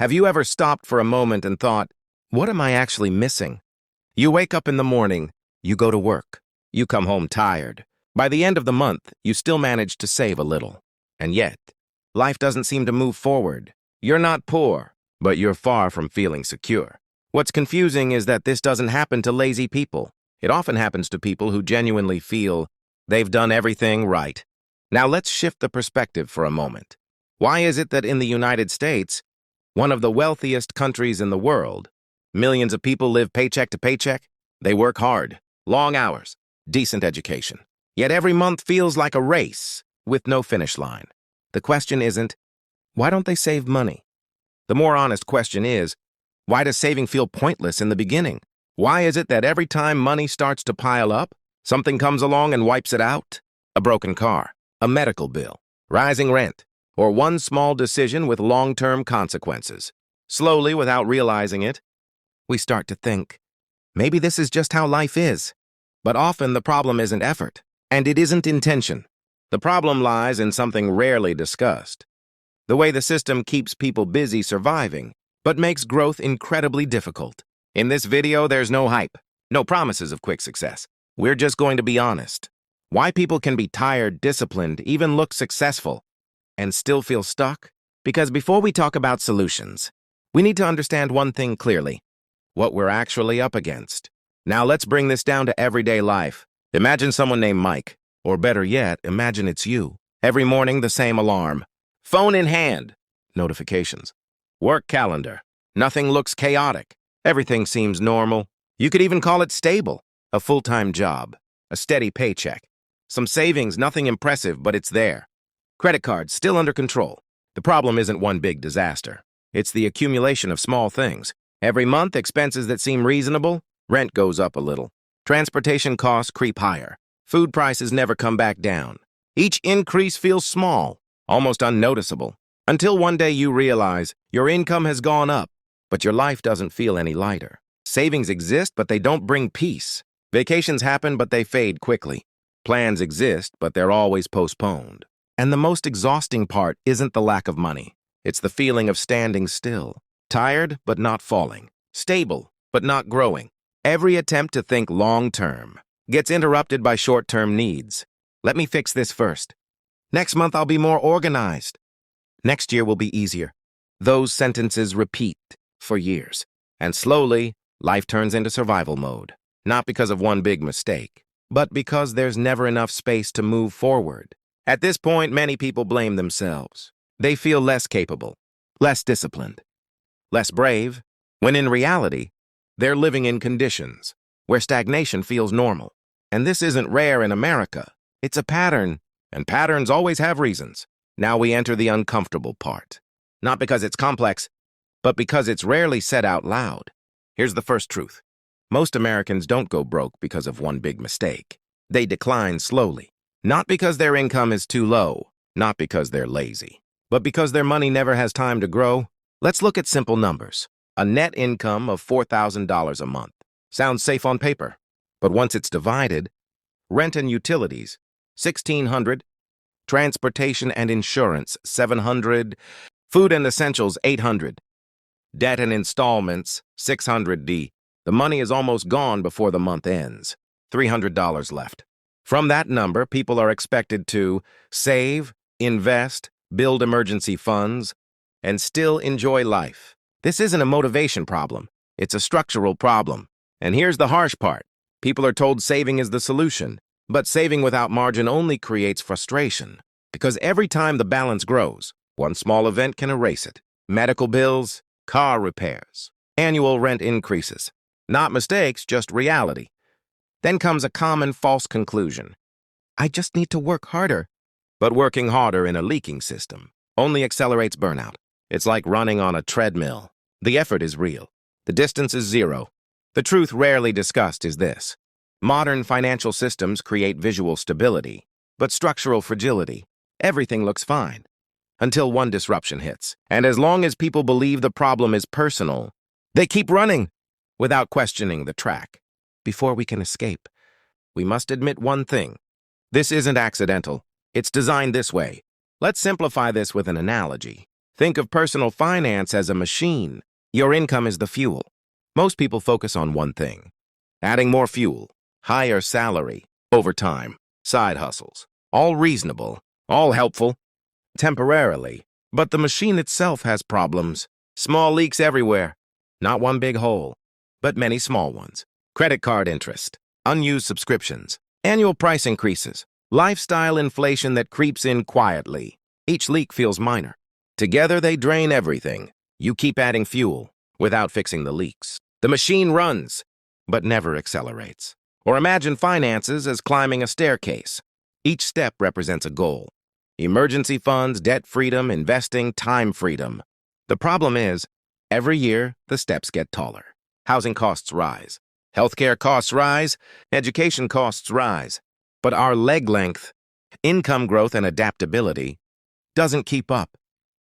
Have you ever stopped for a moment and thought, what am I actually missing? You wake up in the morning, you go to work, you come home tired. By the end of the month, you still manage to save a little. And yet, life doesn't seem to move forward. You're not poor, but you're far from feeling secure. What's confusing is that this doesn't happen to lazy people. It often happens to people who genuinely feel they've done everything right. Now let's shift the perspective for a moment. Why is it that in the United States, one of the wealthiest countries in the world, millions of people live paycheck to paycheck? They work hard, long hours, decent education. Yet every month feels like a race with no finish line. The question isn't, why don't they save money? The more honest question is, why does saving feel pointless in the beginning? Why is it that every time money starts to pile up, something comes along and wipes it out? A broken car, a medical bill, rising rent, or one small decision with long-term consequences. Slowly, without realizing it, we start to think, maybe this is just how life is. But often the problem isn't effort, and it isn't intention. The problem lies in something rarely discussed. The way the system keeps people busy surviving, but makes growth incredibly difficult. In this video, there's no hype, no promises of quick success. We're just going to be honest. Why people can be tired, disciplined, even look successful, and still feel stuck? Because before we talk about solutions, we need to understand one thing clearly, what we're actually up against. Now let's bring this down to everyday life. Imagine someone named Mike, or better yet, imagine it's you. Every morning, the same alarm. Phone in hand. Notifications. Work calendar. Nothing looks chaotic. Everything seems normal. You could even call it stable. A full-time job. A steady paycheck. Some savings, nothing impressive, but it's there. Credit cards still under control. The problem isn't one big disaster. It's the accumulation of small things. Every month, expenses that seem reasonable, rent goes up a little. Transportation costs creep higher. Food prices never come back down. Each increase feels small, almost unnoticeable, until one day you realize your income has gone up, but your life doesn't feel any lighter. Savings exist, but they don't bring peace. Vacations happen, but they fade quickly. Plans exist, but they're always postponed. And the most exhausting part isn't the lack of money. It's the feeling of standing still. Tired, but not falling. Stable, but not growing. Every attempt to think long-term gets interrupted by short-term needs. Let me fix this first. Next month, I'll be more organized. Next year will be easier. Those sentences repeat for years. And slowly, life turns into survival mode. Not because of one big mistake, but because there's never enough space to move forward. At this point, many people blame themselves. They feel less capable, less disciplined, less brave, when in reality, they're living in conditions where stagnation feels normal. And this isn't rare in America. It's a pattern, and patterns always have reasons. Now we enter the uncomfortable part. Not because it's complex, but because it's rarely said out loud. Here's the first truth. Most Americans don't go broke because of one big mistake. They decline slowly. Not because their income is too low, not because they're lazy, but because their money never has time to grow. Let's look at simple numbers. A net income of $4,000 a month. Sounds safe on paper, but once it's divided, rent and utilities, $1,600, transportation and insurance, $700, food and essentials, $800, debt and installments, $600. The money is almost gone before the month ends, $300 left. From that number, people are expected to save, invest, build emergency funds, and still enjoy life. This isn't a motivation problem. It's a structural problem. And here's the harsh part. People are told saving is the solution, but saving without margin only creates frustration. Because every time the balance grows, one small event can erase it. Medical bills, car repairs, annual rent increases. Not mistakes, just reality. Then comes a common false conclusion. I just need to work harder. But working harder in a leaking system only accelerates burnout. It's like running on a treadmill. The effort is real. The distance is zero. The truth rarely discussed is this. Modern financial systems create visual stability, but structural fragility. Everything looks fine until one disruption hits. And as long as people believe the problem is personal, they keep running without questioning the track. Before we can escape, we must admit one thing. This isn't accidental. It's designed this way. Let's simplify this with an analogy. Think of personal finance as a machine. Your income is the fuel. Most people focus on one thing: adding more fuel, higher salary, overtime, side hustles. All reasonable, all helpful, temporarily. But the machine itself has problems. Small leaks everywhere. Not one big hole, but many small ones. Credit card interest, unused subscriptions, annual price increases, lifestyle inflation that creeps in quietly. Each leak feels minor. Together they drain everything. You keep adding fuel without fixing the leaks. The machine runs, but never accelerates. Or imagine finances as climbing a staircase. Each step represents a goal: emergency funds, debt freedom, investing, time freedom. The problem is, every year, the steps get taller. Housing costs rise. Healthcare costs rise. Education costs rise. But our leg length, income growth, and adaptability doesn't keep up.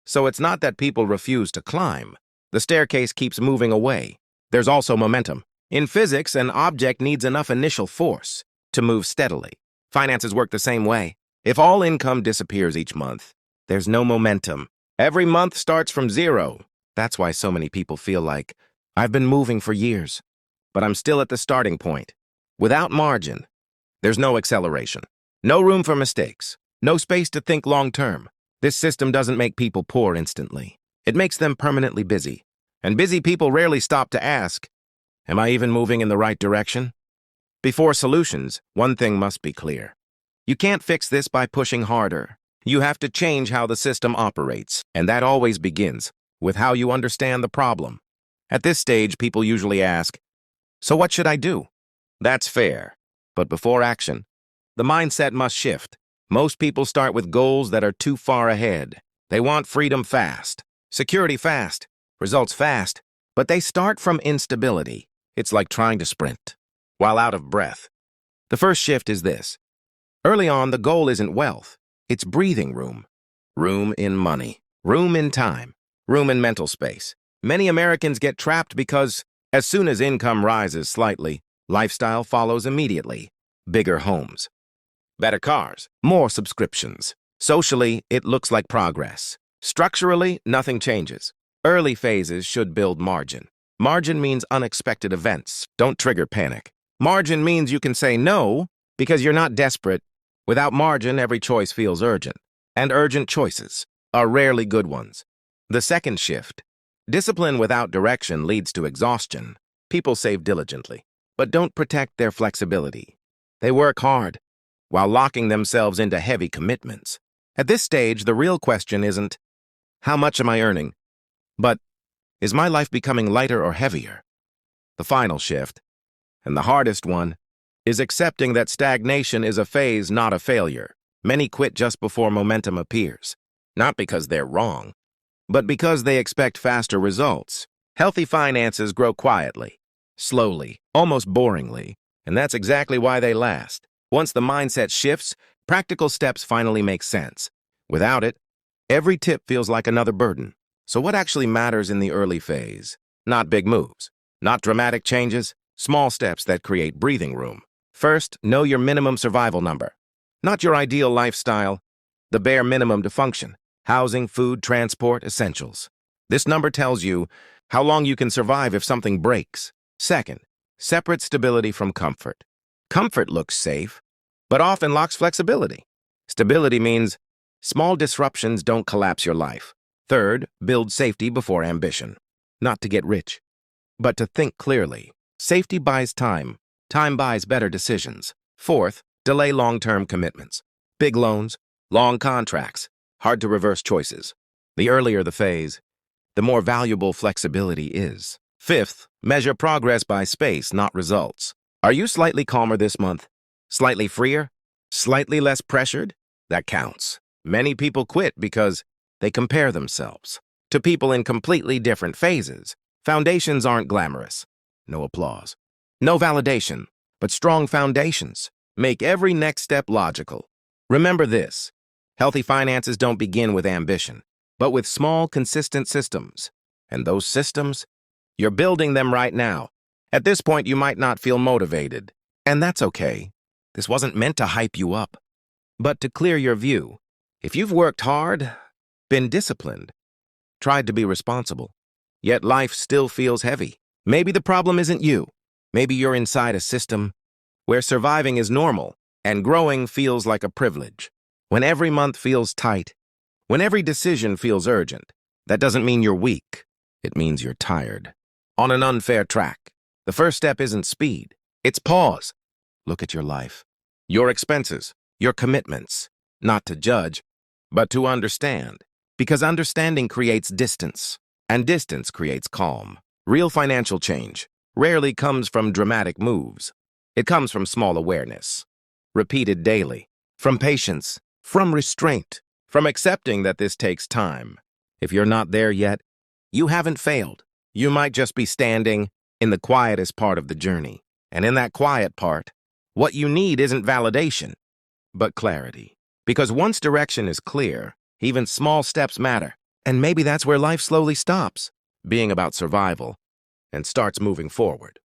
So it's not that people refuse to climb. The staircase keeps moving away. There's also momentum. In physics, an object needs enough initial force to move steadily. Finances work the same way. If all income disappears each month, there's no momentum. Every month starts from zero. That's why so many people feel like, I've been moving for years, but I'm still at the starting point. Without margin, there's no acceleration, no room for mistakes, no space to think long-term. This system doesn't make people poor instantly. It makes them permanently busy. And busy people rarely stop to ask, am I even moving in the right direction? Before solutions, one thing must be clear. You can't fix this by pushing harder. You have to change how the system operates, and that always begins with how you understand the problem. At this stage, people usually ask, so what should I do? That's fair. But before action, the mindset must shift. Most people start with goals that are too far ahead. They want freedom fast, security fast, results fast, but they start from instability. It's like trying to sprint while out of breath. The first shift is this. Early on, the goal isn't wealth. It's breathing room. Room in money. Room in time. Room in mental space. Many Americans get trapped because as soon as income rises slightly, lifestyle follows immediately. Bigger homes, better cars, more subscriptions. Socially, it looks like progress. Structurally, nothing changes. Early phases should build margin. Margin means unexpected events. Don't trigger panic. Margin means you can say no because you're not desperate. Without margin, every choice feels urgent. And urgent choices are rarely good ones. The second shift. Discipline without direction leads to exhaustion. People save diligently, but don't protect their flexibility. They work hard while locking themselves into heavy commitments. At this stage, the real question isn't, how much am I earning? But, is my life becoming lighter or heavier? The final shift, and the hardest one, is accepting that stagnation is a phase, not a failure. Many quit just before momentum appears, not because they're wrong, but because they expect faster results. Healthy finances grow quietly, slowly, almost boringly, and that's exactly why they last. Once the mindset shifts, practical steps finally make sense. Without it, every tip feels like another burden. So what actually matters in the early phase? Not big moves, not dramatic changes, small steps that create breathing room. First, know your minimum survival number. Not your ideal lifestyle, the bare minimum to function. Housing, food, transport, essentials. This number tells you how long you can survive if something breaks. Second, separate stability from comfort. Comfort looks safe, but often lacks flexibility. Stability means small disruptions don't collapse your life. Third, build safety before ambition. Not to get rich, but to think clearly. Safety buys time. Time buys better decisions. Fourth, delay long-term commitments. Big loans, long contracts, hard to reverse choices. The earlier the phase, the more valuable flexibility is. Fifth, measure progress by space, not results. Are you slightly calmer this month? Slightly freer? Slightly less pressured? That counts. Many people quit because they compare themselves to people in completely different phases. Foundations aren't glamorous. No applause. No validation, but strong foundations make every next step logical. Remember this. Healthy finances don't begin with ambition, but with small, consistent systems. And those systems, you're building them right now. At this point, you might not feel motivated. And that's okay. This wasn't meant to hype you up, but to clear your view. If you've worked hard, been disciplined, tried to be responsible. Yet life still feels heavy. Maybe the problem isn't you. Maybe you're inside a system where surviving is normal and growing feels like a privilege. When every month feels tight, when every decision feels urgent, that doesn't mean you're weak. It means you're tired. On an unfair track, the first step isn't speed. It's pause. Look at your life, your expenses, your commitments, not to judge, but to understand. Because understanding creates distance, and distance creates calm. Real financial change rarely comes from dramatic moves. It comes from small awareness, repeated daily, from patience, from restraint, from accepting that this takes time. If you're not there yet, you haven't failed. You might just be standing in the quietest part of the journey. And in that quiet part, what you need isn't validation, but clarity. Because once direction is clear, even small steps matter. And maybe that's where life slowly stops being about survival and starts moving forward.